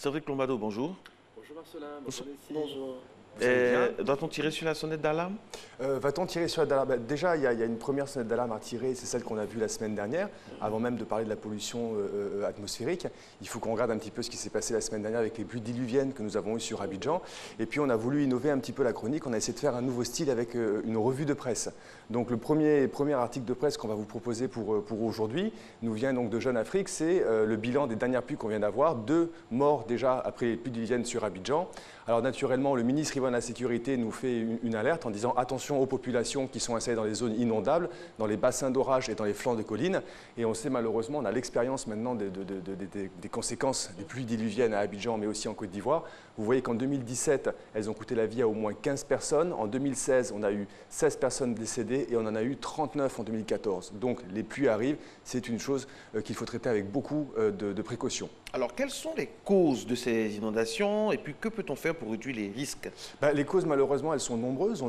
Cédric Lombado, bonjour. Bonjour Marcelin, bonjour Lucie. Bonjour. Doit-on tirer sur la sonnette d'alarme? Va-t-on tirer sur la d'alarme? Déjà, il y a une première sonnette d'alarme à tirer, c'est celle qu'on a vue la semaine dernière. Avant même de parler de la pollution atmosphérique, il faut qu'on regarde un petit peu ce qui s'est passé la semaine dernière avec les pluies diluviennes que nous avons eues sur Abidjan. Et puis, on a voulu innover un petit peu la chronique. On a essayé de faire un nouveau style avec une revue de presse. Donc, le premier article de presse qu'on va vous proposer pour aujourd'hui nous vient donc de Jeune Afrique. C'est le bilan des dernières pluies qu'on vient d'avoir. 2 morts déjà après les pluies diluviennes sur Abidjan. Alors, naturellement, le ministre de la Sécurité nous fait une alerte en disant attention aux populations qui sont installées dans les zones inondables, dans les bassins d'orage et dans les flancs de collines. Et on sait malheureusement, on a l'expérience maintenant des conséquences des pluies diluviennes à Abidjan, mais aussi en Côte d'Ivoire. Vous voyez qu'en 2017, elles ont coûté la vie à au moins 15 personnes. En 2016, on a eu 16 personnes décédées et on en a eu 39 en 2014. Donc les pluies arrivent, c'est une chose qu'il faut traiter avec beaucoup de précautions. Alors, quelles sont les causes de ces inondations et puis que peut-on faire pour réduire les risques? Les causes, malheureusement, elles sont nombreuses.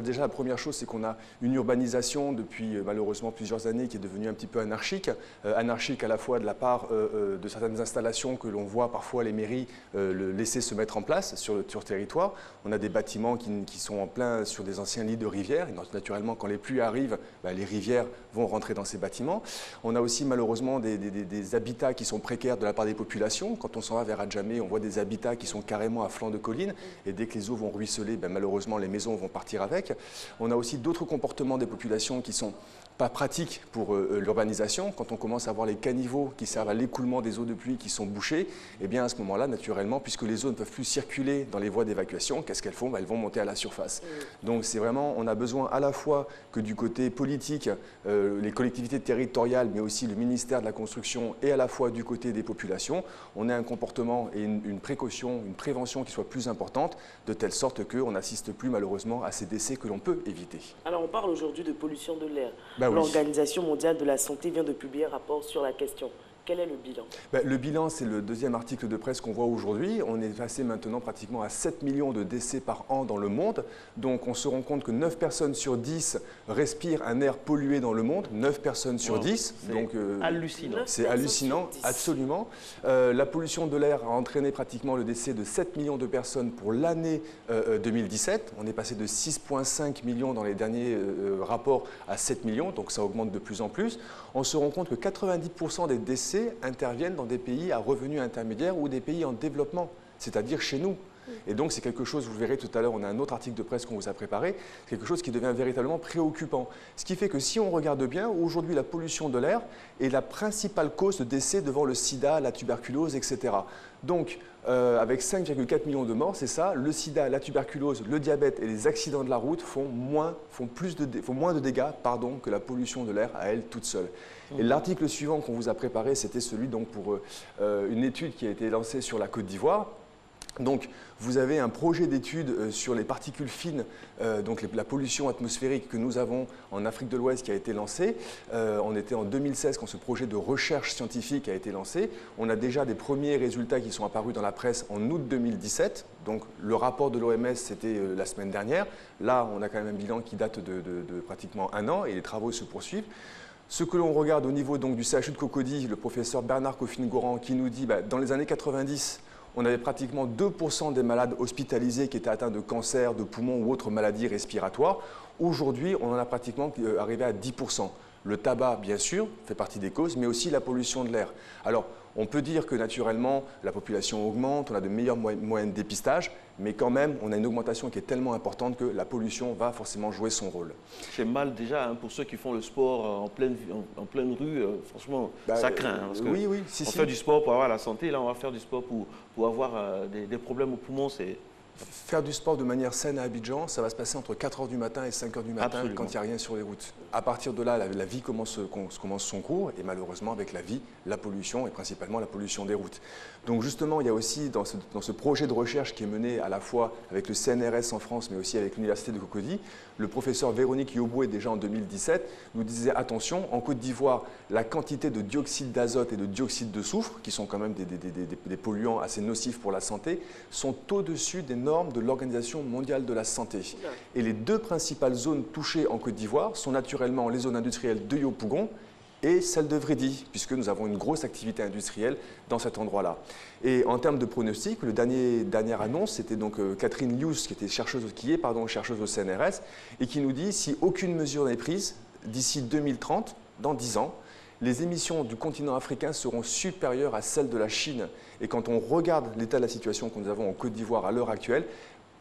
Déjà, la première chose, c'est qu'on a une urbanisation depuis, malheureusement, plusieurs années qui est devenue un petit peu anarchique. Anarchique à la fois de la part de certaines installations que l'on voit parfois les mairies laisser se mettre en place sur le territoire. On a des bâtiments qui sont en plein sur des anciens lits de rivières. Et naturellement, quand les pluies arrivent, les rivières vont rentrer dans ces bâtiments. On a aussi, malheureusement, des habitats qui sont précaires de la part des populations. Quand on s'en va vers Adjamé, on voit des habitats qui sont carrément à flanc de colline. Et dès que les eaux vont ruisseler, malheureusement, les maisons vont partir avec. On a aussi d'autres comportements des populations qui sont pas pratiques pour l'urbanisation. Quand on commence à voir les caniveaux qui servent à l'écoulement des eaux de pluie qui sont bouchés, eh bien à ce moment-là, naturellement, puisque les eaux ne peuvent plus circuler dans les voies d'évacuation, qu'est-ce qu'elles font? Elles vont monter à la surface. Donc c'est vraiment, on a besoin à la fois que du côté politique, les collectivités territoriales, mais aussi le ministère de la Construction, et à la fois du côté des populations, on ait un comportement et une précaution, une prévention qui soit plus importante, de telle sorte qu'on n'assiste plus malheureusement à ces décès que l'on peut éviter. Alors on parle aujourd'hui de pollution de l'air. Oui. L'Organisation mondiale de la santé vient de publier un rapport sur la question. Quel est le bilan? Le bilan, c'est le deuxième article de presse qu'on voit aujourd'hui. On est passé maintenant pratiquement à 7 millions de décès par an dans le monde. Donc on se rend compte que 9 personnes sur 10 respirent un air pollué dans le monde. 9 personnes sur 10. Donc hallucinant. C'est hallucinant, absolument. La pollution de l'air a entraîné pratiquement le décès de 7 millions de personnes pour l'année 2017. On est passé de 6,5 millions dans les derniers rapports à 7 millions. Donc ça augmente de plus en plus. On se rend compte que 90% des décès interviennent dans des pays à revenus intermédiaires ou des pays en développement, c'est-à-dire chez nous. Et donc c'est quelque chose, vous verrez tout à l'heure, on a un autre article de presse qu'on vous a préparé, quelque chose qui devient véritablement préoccupant. Ce qui fait que si on regarde bien, aujourd'hui la pollution de l'air est la principale cause de décès devant le sida, la tuberculose, etc. Donc avec 5,4 millions de morts, c'est ça, le sida, la tuberculose, le diabète et les accidents de la route font moins de dégâts que la pollution de l'air à elle toute seule. Et l'article suivant qu'on vous a préparé, c'était celui donc pour une étude qui a été lancée sur la Côte d'Ivoire. Donc, vous avez un projet d'étude sur les particules fines, donc la pollution atmosphérique que nous avons en Afrique de l'Ouest qui a été lancée. On était en 2016 quand ce projet de recherche scientifique a été lancé. On a déjà des premiers résultats qui sont apparus dans la presse en août 2017. Donc, le rapport de l'OMS, c'était la semaine dernière. Là, on a quand même un bilan qui date de pratiquement 1 an et les travaux se poursuivent. Ce que l'on regarde au niveau donc, du CHU de Cocody, le professeur Bernard Coffin-Goran qui nous dit dans les années 90, on avait pratiquement 2% des malades hospitalisés qui étaient atteints de cancer, de poumons ou autres maladies respiratoires. Aujourd'hui, on en a pratiquement arrivé à 10%. Le tabac, bien sûr, fait partie des causes, mais aussi la pollution de l'air. Alors, on peut dire que naturellement, la population augmente, on a de meilleurs moyens de dépistage, mais quand même, on a une augmentation qui est tellement importante que la pollution va forcément jouer son rôle. C'est mal déjà pour ceux qui font le sport en pleine rue, franchement, ça craint. Parce que oui, on fait du sport pour avoir la santé, là on va faire du sport pour avoir des problèmes aux poumons, c'est... Faire du sport de manière saine à Abidjan, ça va se passer entre 4 h du matin et 5 h du matin. Absolument. Quand il n'y a rien sur les routes. À partir de là, la vie commence son cours et malheureusement avec la vie, la pollution et principalement la pollution des routes. Donc justement, il y a aussi dans ce projet de recherche qui est mené à la fois avec le CNRS en France mais aussi avec l'Université de Cocody, le professeur Véronique Yoboué déjà en 2017 nous disait attention, en Côte d'Ivoire, la quantité de dioxyde d'azote et de dioxyde de soufre, qui sont quand même des polluants assez nocifs pour la santé, sont au-dessus des normes de l'Organisation mondiale de la santé. Et les 2 principales zones touchées en Côte d'Ivoire sont naturellement les zones industrielles de Yopougon et celle de Vridi, puisque nous avons une grosse activité industrielle dans cet endroit-là. Et en termes de pronostic, dernière annonce, c'était donc Catherine Lius, qui est chercheuse au CNRS, et qui nous dit si aucune mesure n'est prise, d'ici 2030, dans 10 ans, les émissions du continent africain seront supérieures à celles de la Chine. Et quand on regarde l'état de la situation que nous avons en Côte d'Ivoire à l'heure actuelle,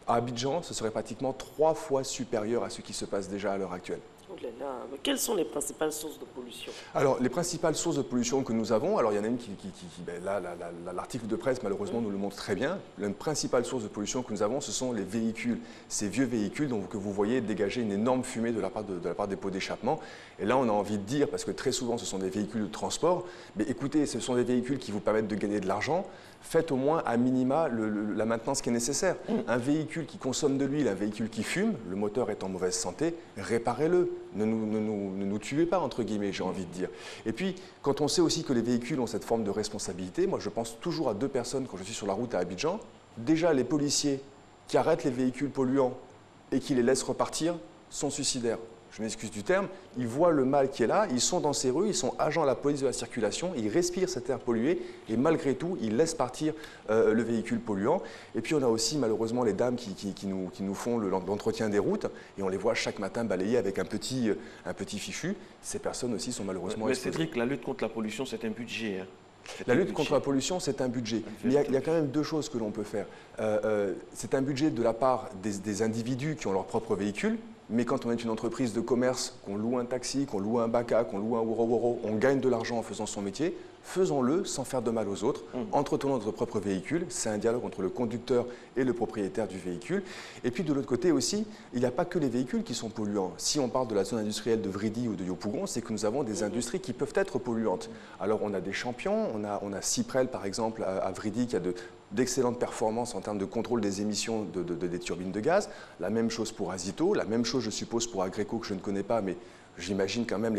à Abidjan, ce serait pratiquement 3 fois supérieur à ce qui se passe déjà à l'heure actuelle. Mais quelles sont les principales sources de pollution? Alors, les principales sources de pollution que nous avons, alors il y en a une l'article de presse malheureusement nous le montre très bien. La principale source de pollution que nous avons, ce sont les véhicules, ces vieux véhicules que vous voyez dégager une énorme fumée de la part des pots d'échappement. Et là, on a envie de dire, parce que très souvent ce sont des véhicules de transport, mais écoutez, ce sont des véhicules qui vous permettent de gagner de l'argent. Faites au moins à minima la maintenance qui est nécessaire. Un véhicule qui consomme de l'huile, un véhicule qui fume, le moteur est en mauvaise santé, réparez-le. Ne nous tuez pas, entre guillemets, j'ai envie de dire. Et puis, quand on sait aussi que les véhicules ont cette forme de responsabilité, moi je pense toujours à 2 personnes quand je suis sur la route à Abidjan. Déjà, les policiers qui arrêtent les véhicules polluants et qui les laissent repartir sont suicidaires. Je m'excuse du terme, ils voient le mal qui est là, ils sont dans ces rues, ils sont agents de la police de la circulation, ils respirent cet air pollué et malgré tout, ils laissent partir le véhicule polluant. Et puis on a aussi malheureusement les dames qui nous font l'entretien des routes et on les voit chaque matin balayer avec un petit fichu. Ces personnes aussi sont malheureusement exposées. Mais Cédric, la lutte contre la pollution, c'est un budget. La lutte contre la pollution, c'est un budget. Mais il y a quand même 2 choses que l'on peut faire. C'est un budget de la part des individus qui ont leur propre véhicule. Mais quand on est une entreprise de commerce, qu'on loue un taxi, qu'on loue un baka, qu'on loue un woro-woro, on gagne de l'argent en faisant son métier, faisons-le sans faire de mal aux autres. Entretenons notre propre véhicule. C'est un dialogue entre le conducteur et le propriétaire du véhicule. Et puis de l'autre côté aussi, il n'y a pas que les véhicules qui sont polluants. Si on parle de la zone industrielle de Vridi ou de Yopougon, c'est que nous avons des industries qui peuvent être polluantes. Alors on a des champions, on a Cyprel par exemple à Vridi qui a d'excellentes performances en termes de contrôle des émissions des turbines de gaz. La même chose pour Azito, la même chose je suppose pour Agreco que je ne connais pas, mais j'imagine quand même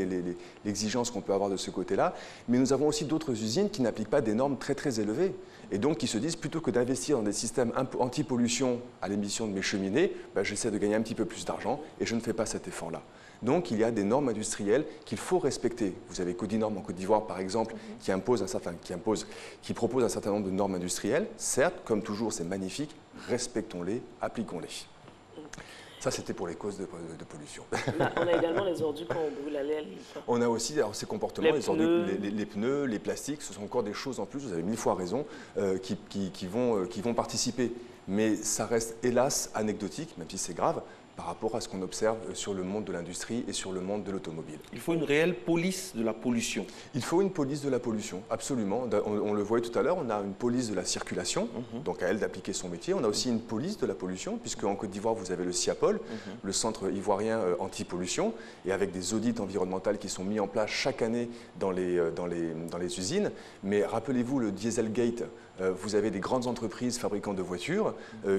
l'exigence qu'on peut avoir de ce côté-là. Mais nous avons aussi d'autres usines qui n'appliquent pas des normes très très élevées et donc qui se disent plutôt que d'investir dans des systèmes anti-pollution à l'émission de mes cheminées, j'essaie de gagner un petit peu plus d'argent et je ne fais pas cet effort-là. Donc il y a des normes industrielles qu'il faut respecter. Vous avez Codinorm en Côte d'Ivoire par exemple qui propose un certain nombre de normes industrielles. Certes, comme toujours, c'est magnifique, respectons-les, appliquons-les. Ça, c'était pour les causes de pollution. On a également les ordures quand on brûle à l'aile. On a aussi ces comportements, les pneus, les plastiques, ce sont encore des choses en plus, vous avez 1000 fois raison, qui vont participer. Mais ça reste hélas anecdotique, même si c'est grave, par rapport à ce qu'on observe sur le monde de l'industrie et sur le monde de l'automobile. Il faut une réelle police de la pollution. Il faut une police de la pollution, absolument. On le voyait tout à l'heure, on a une police de la circulation, donc à elle d'appliquer son métier. On a aussi une police de la pollution, puisque en Côte d'Ivoire, vous avez le CIAPOL, le Centre ivoirien anti-pollution, et avec des audits environnementaux qui sont mis en place chaque année dans les usines. Mais rappelez-vous le Dieselgate, vous avez des grandes entreprises fabricantes de voitures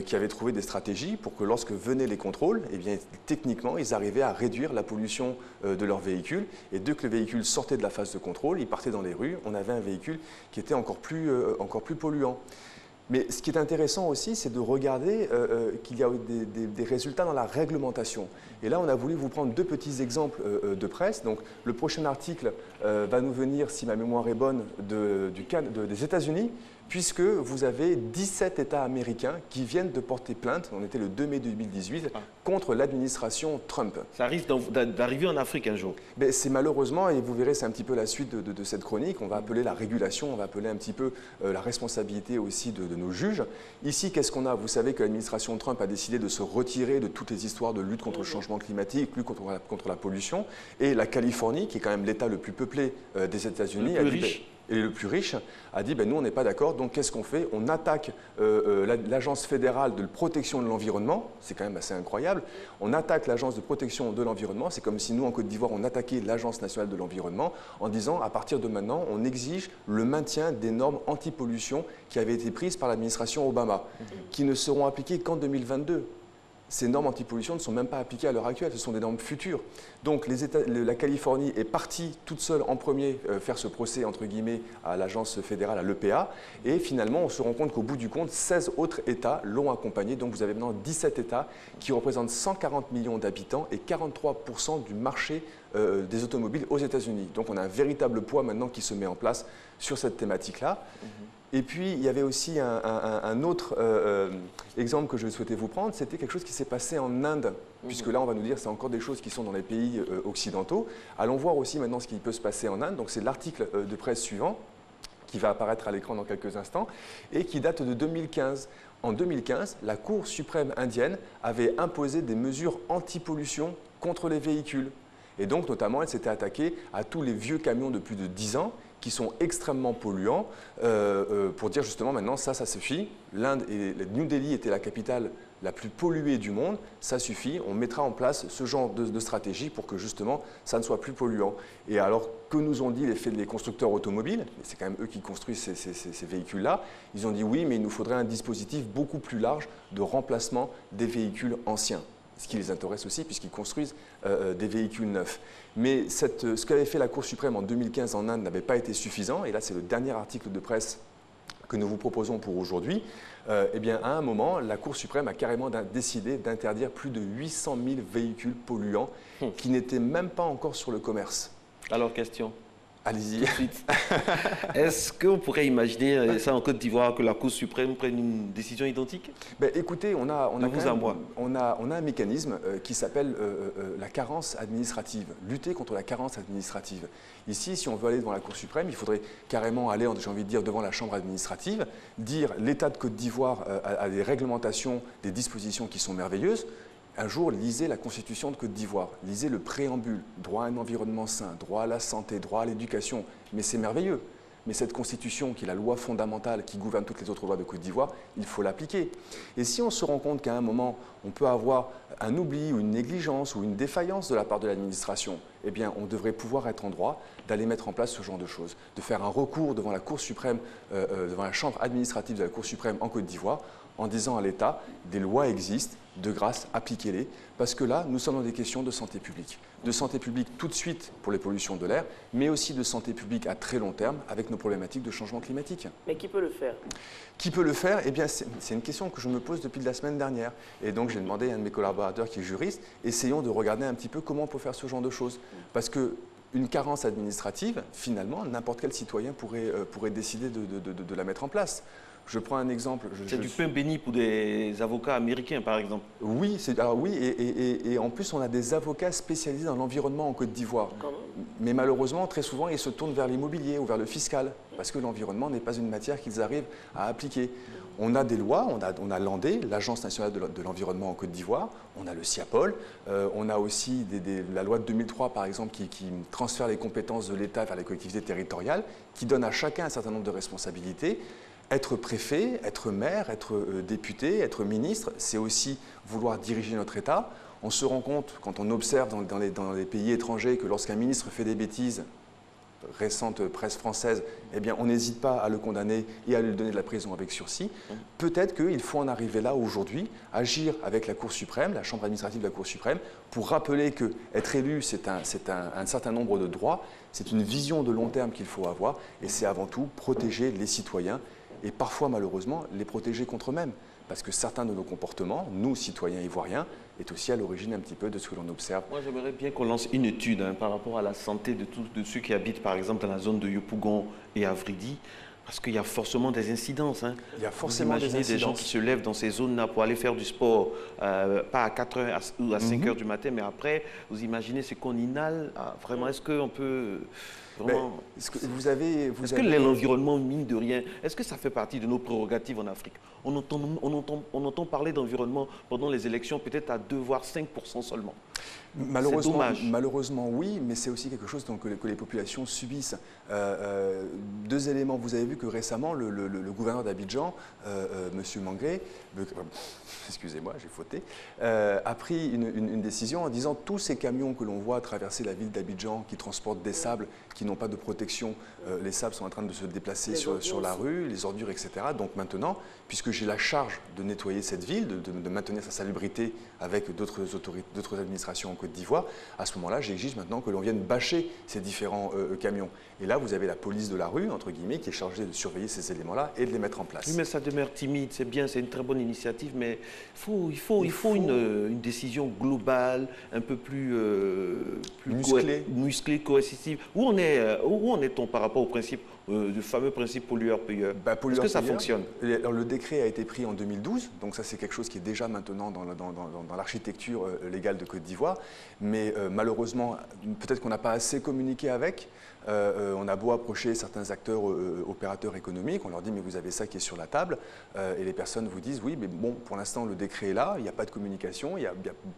qui avaient trouvé des stratégies pour que lorsque venaient les contrôles, eh bien, techniquement, ils arrivaient à réduire la pollution de leurs véhicules. Et dès que le véhicule sortait de la phase de contrôle, il partait dans les rues, on avait un véhicule qui était encore plus polluant. Mais ce qui est intéressant aussi, c'est de regarder qu'il y a des résultats dans la réglementation. Et là, on a voulu vous prendre 2 petits exemples de presse. Donc, le prochain article va nous venir, si ma mémoire est bonne, des États-Unis, puisque vous avez 17 États américains qui viennent de porter plainte, on était le 2 mai 2018, contre l'administration Trump. Ça risque d'arriver en Afrique un jour. C'est malheureusement, et vous verrez, c'est un petit peu la suite de cette chronique, on va appeler la régulation, on va appeler un petit peu la responsabilité aussi de nos juges. Ici, qu'est-ce qu'on a? Vous savez que l'administration Trump a décidé de se retirer de toutes les histoires de lutte contre le changement climatique, lutte contre la pollution, et la Californie, qui est quand même l'État le plus peuplé des États-Unis, et le plus riche, a dit nous on n'est pas d'accord, donc qu'est-ce qu'on fait? On attaque l'Agence fédérale de protection de l'environnement, c'est quand même assez incroyable, on attaque l'Agence de protection de l'environnement, c'est comme si nous en Côte d'Ivoire on attaquait l'Agence nationale de l'environnement en disant à partir de maintenant on exige le maintien des normes anti-pollution qui avaient été prises par l'administration Obama, qui ne seront appliquées qu'en 2022. Ces normes anti-pollution ne sont même pas appliquées à l'heure actuelle, ce sont des normes futures. Donc la Californie est partie toute seule en premier faire ce procès entre guillemets à l'agence fédérale, à l'EPA, et finalement on se rend compte qu'au bout du compte, 16 autres États l'ont accompagné, donc vous avez maintenant 17 États qui représentent 140 millions d'habitants et 43% du marché des automobiles aux États-Unis. Donc on a un véritable poids maintenant qui se met en place sur cette thématique-là. Et puis, il y avait aussi un autre exemple que je souhaitais vous prendre, c'était quelque chose qui s'est passé en Inde, puisque là, on va nous dire que c'est encore des choses qui sont dans les pays occidentaux. Allons voir aussi maintenant ce qui peut se passer en Inde. Donc, c'est l'article de presse suivant, qui va apparaître à l'écran dans quelques instants, et qui date de 2015. En 2015, la Cour suprême indienne avait imposé des mesures anti-pollution contre les véhicules. Et donc, notamment, elle s'était attaquée à tous les vieux camions de plus de 10 ans qui sont extrêmement polluants, pour dire justement maintenant, ça suffit. L'Inde et New Delhi était la capitale la plus polluée du monde, ça suffit, on mettra en place ce genre de stratégie pour que justement ça ne soit plus polluant. Et alors, que nous ont dit les constructeurs automobiles, c'est quand même eux qui construisent ces véhicules-là, ils ont dit oui, mais il nous faudrait un dispositif beaucoup plus large de remplacement des véhicules anciens. Ce qui les intéresse aussi puisqu'ils construisent des véhicules neufs. Mais ce qu'avait fait la Cour suprême en 2015 en Inde n'avait pas été suffisant, et là c'est le dernier article de presse que nous vous proposons pour aujourd'hui. Eh bien, à un moment, la Cour suprême a carrément décidé d'interdire plus de 800 000 véhicules polluants qui n'étaient même pas encore sur le commerce. Alors, question. Allez-y. Est-ce qu'on pourrait imaginer ça en Côte d'Ivoire, que la Cour suprême prenne une décision identique? Ben, écoutez, on a un mécanisme qui s'appelle la carence administrative, lutter contre la carence administrative. Ici, si on veut aller devant la Cour suprême, il faudrait carrément aller, j'ai envie de dire, devant la Chambre administrative, dire l'État de Côte d'Ivoire a des réglementations, des dispositions qui sont merveilleuses. Un jour, lisez la Constitution de Côte d'Ivoire, lisez le préambule, droit à un environnement sain, droit à la santé, droit à l'éducation, mais c'est merveilleux. Mais cette Constitution, qui est la loi fondamentale qui gouverne toutes les autres lois de Côte d'Ivoire, il faut l'appliquer. Et si on se rend compte qu'à un moment, on peut avoir un oubli ou une négligence ou une défaillance de la part de l'administration, eh bien, on devrait pouvoir être en droit d'aller mettre en place ce genre de choses, de faire un recours devant la Cour suprême, devant la Chambre administrative de la Cour suprême en Côte d'Ivoire, en disant à l'État, des lois existent, de grâce, appliquez-les, parce que là, nous sommes dans des questions de santé publique. De santé publique tout de suite pour les pollutions de l'air, mais aussi de santé publique à très long terme avec nos problématiques de changement climatique. Mais qui peut le faire? Qui peut le faire? Eh bien, c'est une question que je me pose depuis la semaine dernière. Et donc, j'ai demandé à un de mes collaborateurs qui est juriste, essayons de regarder un petit peu comment on peut faire ce genre de choses. Parce que une carence administrative, finalement, n'importe quel citoyen pourrait décider de la mettre en place. Je prends un exemple. C'est du pain béni pour des avocats américains, par exemple. Oui, et en plus, on a des avocats spécialisés dans l'environnement en Côte d'Ivoire. Mais malheureusement, très souvent, ils se tournent vers l'immobilier ou vers le fiscal, parce que l'environnement n'est pas une matière qu'ils arrivent à appliquer. On a des lois, on a l'ANDE, l'Agence nationale de l'environnement en Côte d'Ivoire, on a le SIAPOL, on a aussi la loi de 2003, par exemple, qui transfère les compétences de l'État vers les collectivités territoriales, qui donne à chacun un certain nombre de responsabilités. Être préfet, être maire, être député, être ministre, c'est aussi vouloir diriger notre État. On se rend compte, quand on observe dans les pays étrangers, que lorsqu'un ministre fait des bêtises, récente presse française, eh bien, on n'hésite pas à le condamner et à lui donner de la prison avec sursis. Peut-être qu'il faut en arriver là aujourd'hui, agir avec la Cour suprême, la Chambre administrative de la Cour suprême, pour rappeler qu'être élu, c'est un certain nombre de droits, c'est une vision de long terme qu'il faut avoir, et c'est avant tout protéger les citoyens et parfois, malheureusement, les protéger contre eux-mêmes. Parce que certains de nos comportements, nous, citoyens ivoiriens, est aussi à l'origine un petit peu de ce que l'on observe. Moi, j'aimerais bien qu'on lance une étude par rapport à la santé de ceux qui habitent, par exemple, dans la zone de Yopougon et Afridi, parce qu'il y a forcément des incidences. Il y a forcément des incidences. Des gens qui se lèvent dans ces zones-là pour aller faire du sport, pas à 4 heures ou à 5 heures du matin, mais après, vous imaginez ce qu'on inhale. Vraiment, est-ce qu'on peut... Est-ce que l'environnement, mine de rien, est-ce que ça fait partie de nos prérogatives en Afrique? On entend parler d'environnement pendant les élections, peut-être à 2 voire 5% seulement. Malheureusement, oui, mais c'est aussi quelque chose que les populations subissent. 2 éléments. Vous avez vu que récemment, le gouverneur d'Abidjan, M. Mangré, excusez-moi, j'ai fauté, a pris une décision en disant tous ces camions que l'on voit traverser la ville d'Abidjan qui transportent des sables, qui n'ont pas de protection Les sables sont en train de se déplacer sur la rue, les ordures, etc. Donc maintenant, puisque j'ai la charge de nettoyer cette ville, de maintenir sa salubrité avec d'autres administrations en Côte d'Ivoire, à ce moment-là, j'exige maintenant que l'on vienne bâcher ces différents camions. Et là, vous avez la police de la rue, entre guillemets, qui est chargée de surveiller ces éléments-là et de les mettre en place. Oui, mais ça demeure timide, c'est bien, c'est une très bonne initiative, mais il faut une décision globale, un peu plus musclée, coercitive. Où en est-on par rapport au principe, du fameux principe pollueur-payeur? Est-ce que ça fonctionne? Alors, le décret a été pris en 2012, donc ça c'est quelque chose qui est déjà maintenant dans l'architecture légale de Côte d'Ivoire, mais malheureusement, peut-être qu'on n'a pas assez communiqué avec. On a beau approcher certains acteurs, opérateurs économiques, on leur dit mais vous avez ça qui est sur la table, et les personnes vous disent oui mais bon pour l'instant le décret est là, il n'y a pas de communication, il y a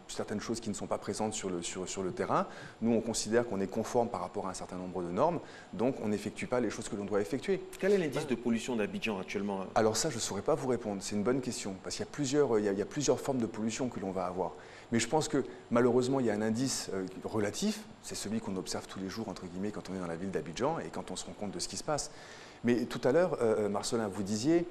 certaines choses qui ne sont pas présentes sur le terrain. Nous on considère qu'on est conforme par rapport à un certain nombre de normes, donc on n'effectue pas les choses que l'on doit effectuer. Quel est l'indice de pollution d'Abidjan actuellement? Alors ça je ne saurais pas vous répondre, c'est une bonne question, parce qu'il y a plusieurs formes de pollution que l'on va avoir. Mais je pense que malheureusement, il y a un indice relatif, c'est celui qu'on observe tous les jours, entre guillemets, quand on est dans la ville d'Abidjan et quand on se rend compte de ce qui se passe. Mais tout à l'heure, Marcelin, vous disiez,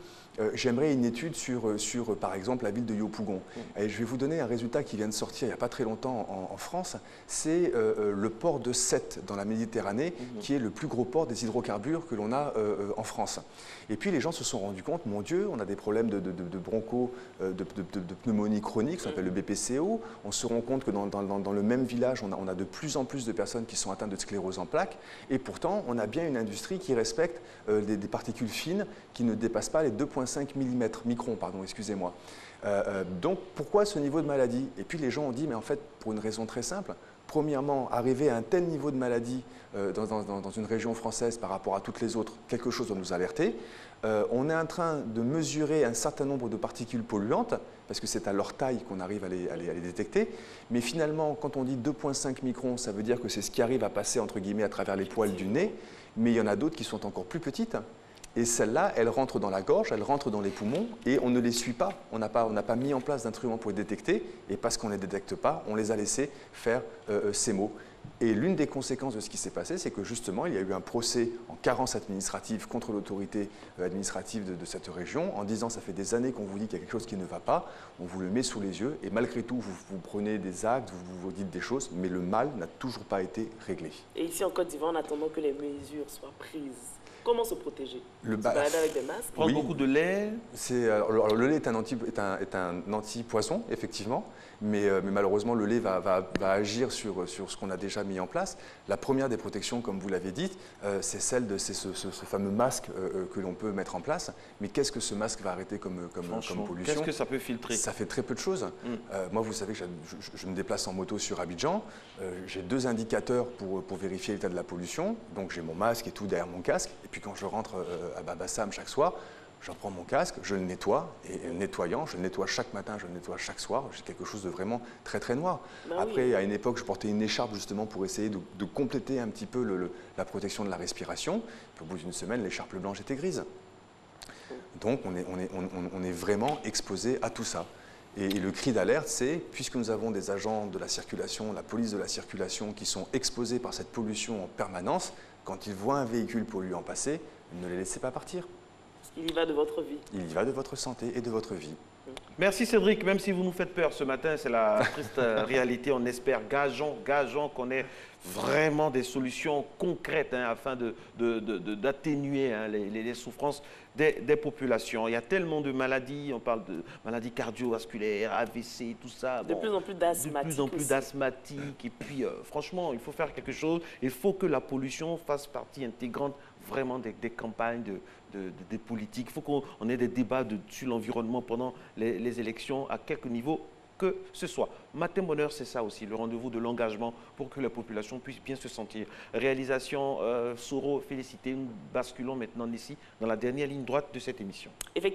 j'aimerais une étude sur, par exemple, la ville de Yopougon. Et je vais vous donner un résultat qui vient de sortir il n'y a pas très longtemps en France. C'est le port de Sète, dans la Méditerranée, qui est le plus gros port des hydrocarbures que l'on a en France. Et puis les gens se sont rendus compte, mon Dieu, on a des problèmes de pneumonie chronique, ça s'appelle le BPCO. On se rend compte que dans le même village, on a de plus en plus de personnes qui sont atteintes de sclérose en plaques. Et pourtant, on a bien une industrie qui respecte des particules fines qui ne dépassent pas les 2,5 microns, excusez-moi. Donc pourquoi ce niveau de maladie? Et puis les gens ont dit, mais en fait, pour une raison très simple, premièrement, arriver à un tel niveau de maladie dans une région française par rapport à toutes les autres, quelque chose doit nous alerter. On est en train de mesurer un certain nombre de particules polluantes, parce que c'est à leur taille qu'on arrive à les détecter. Mais finalement, quand on dit 2,5 microns, ça veut dire que c'est ce qui arrive à passer, entre guillemets, à travers les poils du nez. Mais il y en a d'autres qui sont encore plus petites. Et celles-là, elles rentrent dans la gorge, elles rentrent dans les poumons, et on ne les suit pas. On n'a pas mis en place d'instruments pour les détecter, et parce qu'on ne les détecte pas, on les a laissés faire ces maux. Et l'une des conséquences de ce qui s'est passé, c'est que justement, il y a eu un procès en carence administrative contre l'autorité administrative de cette région, en disant ça fait des années qu'on vous dit qu'il y a quelque chose qui ne va pas, on vous le met sous les yeux, et malgré tout, vous prenez des actes, vous dites des choses, mais le mal n'a toujours pas été réglé. Et ici en Côte d'Ivoire, en attendant que les mesures soient prises, comment se protéger? Se balader avec des masques? Prendre beaucoup de lait? Alors, le lait est un anti-poison, effectivement, mais malheureusement, le lait va agir sur ce qu'on a déjà mis en place. La première des protections, comme vous l'avez dit, c'est celle de ce fameux masque que l'on peut mettre en place. Mais qu'est-ce que ce masque va arrêter comme pollution? Qu'est-ce que ça peut filtrer? Ça fait très peu de choses. Moi, vous savez que je me déplace en moto sur Abidjan. J'ai 2 indicateurs pour vérifier l'état de la pollution. Donc, j'ai mon masque et tout derrière mon casque. Et puis, quand je rentre à Babassam chaque soir, j'en prends mon casque, je le nettoie, et nettoyant, je le nettoie chaque matin, je le nettoie chaque soir, j'ai quelque chose de vraiment très très noir. Après, à une époque, je portais une écharpe justement pour essayer de compléter un petit peu la protection de la respiration. Puis au bout d'une semaine, l'écharpe blanche était grise. Donc on est vraiment exposé à tout ça. Et le cri d'alerte, c'est, puisque nous avons des agents de la circulation, la police de la circulation, qui sont exposés par cette pollution en permanence, quand ils voient un véhicule polluant passer, ne les laissez pas partir. Il y va de votre vie. Il y va de votre santé et de votre vie. Merci Cédric, même si vous nous faites peur ce matin, c'est la triste réalité. On espère, gageons qu'on ait vraiment des solutions concrètes afin d'atténuer les souffrances des populations. Il y a tellement de maladies, on parle de maladies cardiovasculaires, AVC, tout ça. De plus en plus d'asthmatiques. De plus en plus d'asthmatiques. Et puis, franchement, il faut faire quelque chose. Il faut que la pollution fasse partie intégrante vraiment des campagnes, des politiques. Il faut qu'on ait des débats sur l'environnement pendant les élections à quelque niveau que ce soit. Matin Bonheur, c'est ça aussi, le rendez-vous de l'engagement pour que la population puisse bien se sentir. Réalisation, Soro, félicité. Nous basculons maintenant ici dans la dernière ligne droite de cette émission. Effectivement.